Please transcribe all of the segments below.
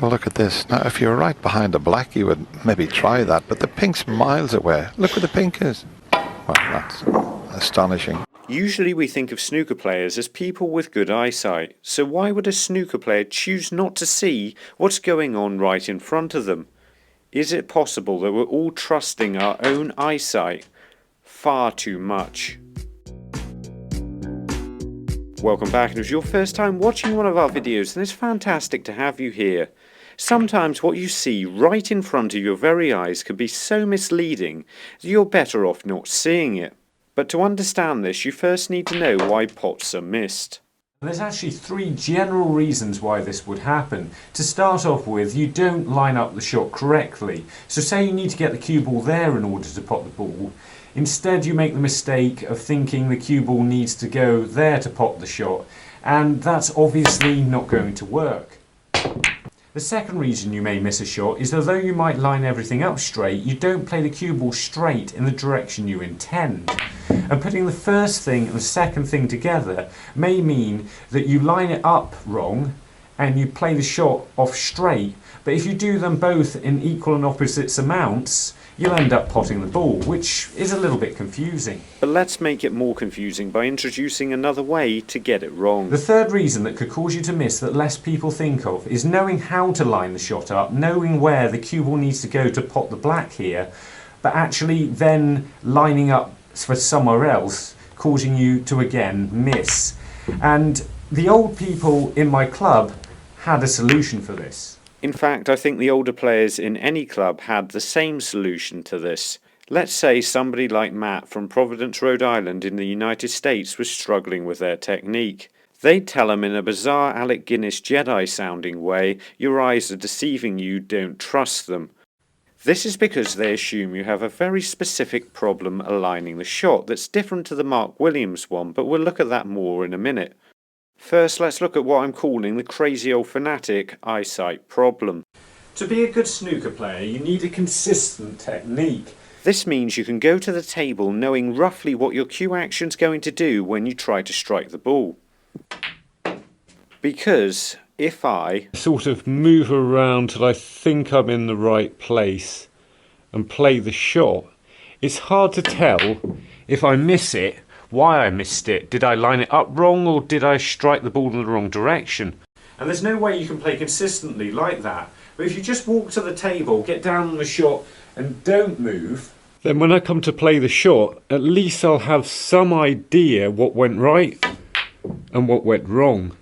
Well, look at this. Now, if you're right behind a black, you would maybe try that, but the pink's miles away. Look where the pink is. Well, that's astonishing. Usually we think of snooker players as people with good eyesight, so why would a snooker player choose not to see what's going on right in front of them? Is it possible that we're all trusting our own eyesight far too much? Welcome back, and if it's your first time watching one of our videos, then it's fantastic to have you here. Sometimes what you see right in front of your very eyes can be so misleading that you're better off not seeing it. But to understand this, you first need to know why pots are missed. There's actually three general reasons why this would happen. To start off with, you don't line up the shot correctly. So say you need to get the cue ball there in order to pot the ball. Instead you make the mistake of thinking the cue ball needs to go there to pot the shot, and that's obviously not going to work. The second reason you may miss a shot is although you might line everything up straight, you don't play the cue ball straight in the direction you intend. And putting the first thing and the second thing together may mean that you line it up wrong and you play the shot off straight, but if you do them both in equal and opposite amounts, you'll end up potting the ball, which is a little bit confusing. But let's make it more confusing by introducing another way to get it wrong. The third reason that could cause you to miss that less people think of is knowing how to line the shot up, knowing where the cue ball needs to go to pot the black here, but actually then lining up for somewhere else, causing you to again miss. And the old people in my club had a solution for this. In fact, I think the older players in any club had the same solution to this. Let's say somebody like Matt from Providence, Rhode Island in the United States was struggling with their technique. They'd tell him in a bizarre Alec Guinness Jedi sounding way, your eyes are deceiving you, don't trust them. This is because they assume you have a very specific problem aligning the shot that's different to the Mark Williams one, but we'll look at that more in a minute. First, let's look at what I'm calling the crazy old fanatic eyesight problem. To be a good snooker player, you need a consistent technique. This means you can go to the table knowing roughly what your cue action's going to do when you try to strike the ball. Because if I sort of move around till I think I'm in the right place and play the shot, it's hard to tell if I miss it, why I missed it. Did I line it up wrong or did I strike the ball in the wrong direction? And there's no way you can play consistently like that. But if you just walk to the table, get down on the shot and don't move, then when I come to play the shot, at least I'll have some idea what went right and what went wrong.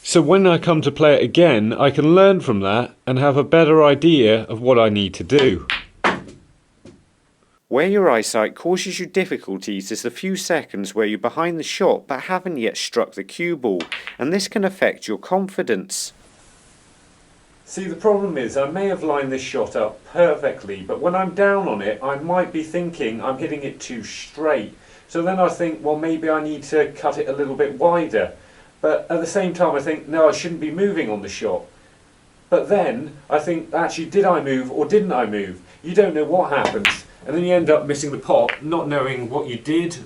So when I come to play it again, I can learn from that and have a better idea of what I need to do. Where your eyesight causes you difficulties is the few seconds where you're behind the shot but haven't yet struck the cue ball, and this can affect your confidence. See, the problem is I may have lined this shot up perfectly, but when I'm down on it, I might be thinking I'm hitting it too straight. So then I think, well, maybe I need to cut it a little bit wider. But at the same time, I think, no, I shouldn't be moving on the shot. But then I think, actually, did I move or didn't I move? You don't know what happens. And then you end up missing the pot, not knowing what you did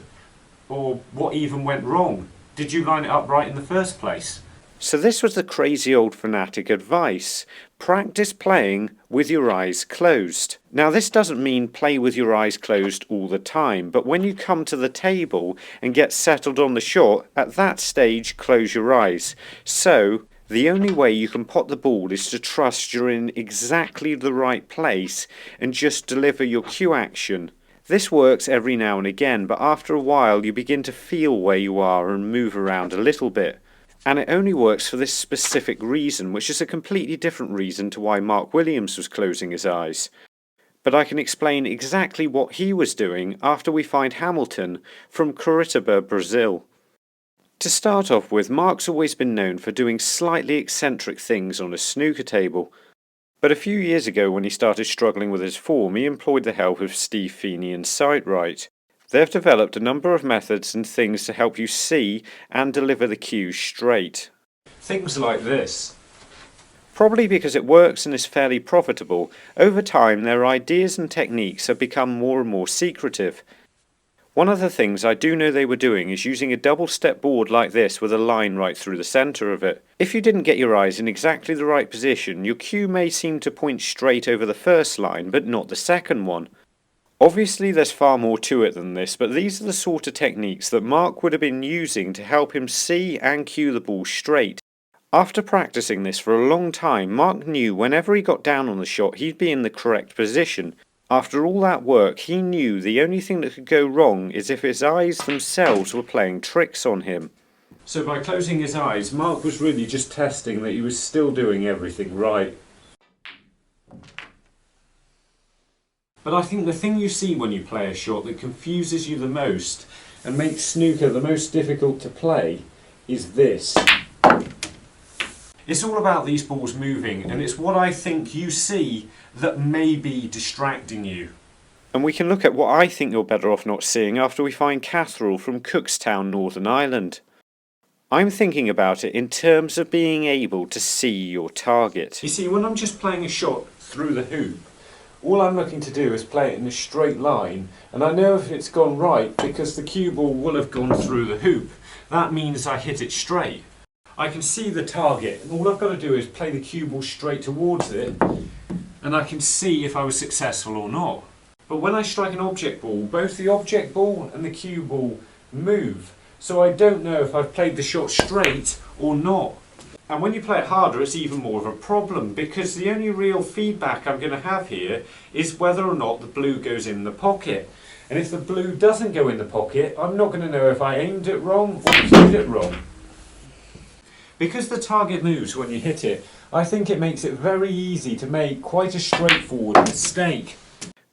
or what even went wrong. Did you line it up right in the first place? So this was the crazy old fanatic advice. Practice playing with your eyes closed. Now this doesn't mean play with your eyes closed all the time, but when you come to the table and get settled on the shot, at that stage close your eyes. So the only way you can pot the ball is to trust you're in exactly the right place and just deliver your cue action. This works every now and again, but after a while you begin to feel where you are and move around a little bit. And it only works for this specific reason, which is a completely different reason to why Mark Williams was closing his eyes. But I can explain exactly what he was doing after we find Hamilton from Curitiba, Brazil. To start off with, Mark's always been known for doing slightly eccentric things on a snooker table. But a few years ago when he started struggling with his form, he employed the help of Steve Feeney and Sightright. They've developed a number of methods and things to help you see and deliver the cues straight. Things like this. Probably because it works and is fairly profitable, over time their ideas and techniques have become more and more secretive. One of the things I do know they were doing is using a double-step board like this with a line right through the centre of it. If you didn't get your eyes in exactly the right position, your cue may seem to point straight over the first line, but not the second one. Obviously there's far more to it than this, but these are the sort of techniques that Mark would have been using to help him see and cue the ball straight. After practicing this for a long time, Mark knew whenever he got down on the shot he'd be in the correct position. After all that work, he knew the only thing that could go wrong is if his eyes themselves were playing tricks on him. So by closing his eyes, Mark was really just testing that he was still doing everything right. But I think the thing you see when you play a shot that confuses you the most and makes snooker the most difficult to play is this. It's all about these balls moving, and it's what I think you see that may be distracting you. And we can look at what I think you're better off not seeing after we find Catherall from Cookstown, Northern Ireland. I'm thinking about it in terms of being able to see your target. You see, when I'm just playing a shot through the hoop, all I'm looking to do is play it in a straight line, and I know if it's gone right because the cue ball will have gone through the hoop. That means I hit it straight. I can see the target, and all I've got to do is play the cue ball straight towards it, and I can see if I was successful or not. But when I strike an object ball, both the object ball and the cue ball move, so I don't know if I've played the shot straight or not. And when you play it harder, it's even more of a problem, because the only real feedback I'm going to have here is whether or not the blue goes in the pocket. And if the blue doesn't go in the pocket, I'm not going to know if I aimed it wrong or cued it wrong. Because the target moves when you hit it, I think it makes it very easy to make quite a straightforward mistake.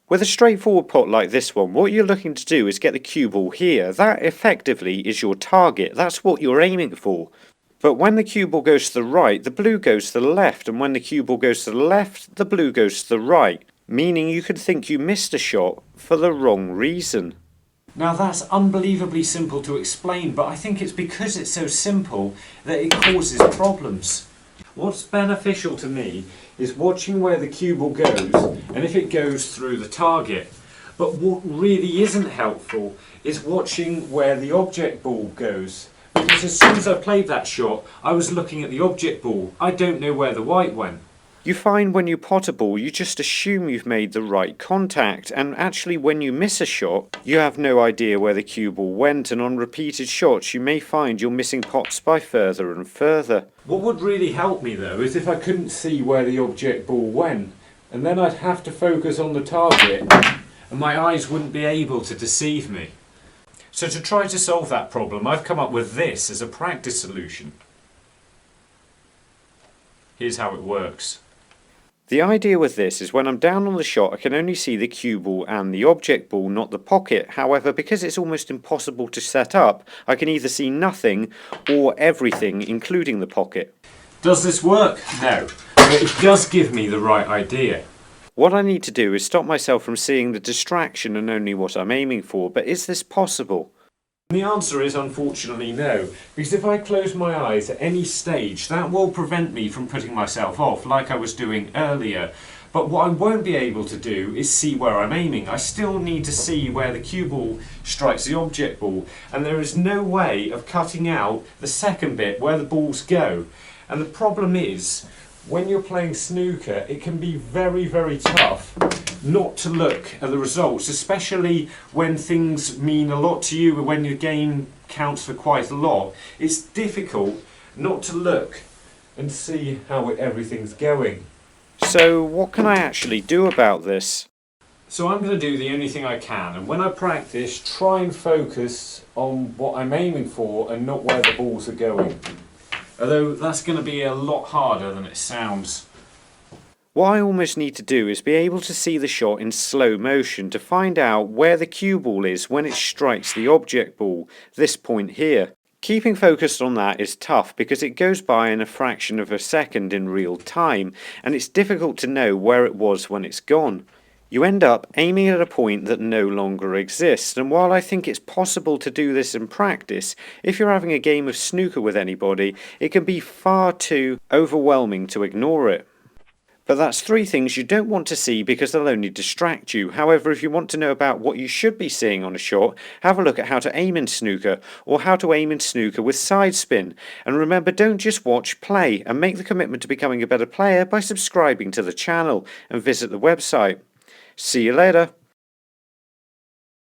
With a straightforward pot like this one, what you're looking to do is get the cue ball here. That effectively is your target. That's what you're aiming for. But when the cue ball goes to the right, the blue goes to the left, and when the cue ball goes to the left, the blue goes to the right, meaning you could think you missed a shot for the wrong reason. Now that's unbelievably simple to explain, but I think it's because it's so simple that it causes problems. What's beneficial to me is watching where the cue ball goes and if it goes through the target. But what really isn't helpful is watching where the object ball goes. Because as soon as I played that shot, I was looking at the object ball. I don't know where the white went. You find when you pot a ball, you just assume you've made the right contact, and actually when you miss a shot, you have no idea where the cue ball went, and on repeated shots you may find you're missing pots by further and further. What would really help me though is if I couldn't see where the object ball went, and then I'd have to focus on the target, and my eyes wouldn't be able to deceive me. So to try to solve that problem, I've come up with this as a practice solution. Here's how it works. The idea with this is when I'm down on the shot I can only see the cue ball and the object ball, not the pocket. However, because it's almost impossible to set up, I can either see nothing or everything, including the pocket. Does this work? No, but it does give me the right idea. What I need to do is stop myself from seeing the distraction and only what I'm aiming for, but is this possible? The answer is unfortunately no, because if I close my eyes at any stage, that will prevent me from putting myself off like I was doing earlier. But what I won't be able to do is see where I'm aiming. I still need to see where the cue ball strikes the object ball, and there is no way of cutting out the second bit where the balls go. And the problem is, when you're playing snooker, it can be very, very tough not to look at the results, especially when things mean a lot to you, when your game counts for quite a lot. It's difficult not to look and see how everything's going. So what can I actually do about this? So I'm going to do the only thing I can, and when I practice, try and focus on what I'm aiming for and not where the balls are going. Although that's going to be a lot harder than it sounds. What I almost need to do is be able to see the shot in slow motion to find out where the cue ball is when it strikes the object ball, this point here. Keeping focused on that is tough because it goes by in a fraction of a second in real time, and it's difficult to know where it was when it's gone. You end up aiming at a point that no longer exists, and while I think it's possible to do this in practice, if you're having a game of snooker with anybody, it can be far too overwhelming to ignore it. But that's 3 things you don't want to see because they'll only distract you. However, if you want to know about what you should be seeing on a shot, have a look at how to aim in snooker, or how to aim in snooker with side spin. And remember, don't just watch, play, and make the commitment to becoming a better player by subscribing to the channel and visit the website. See you later.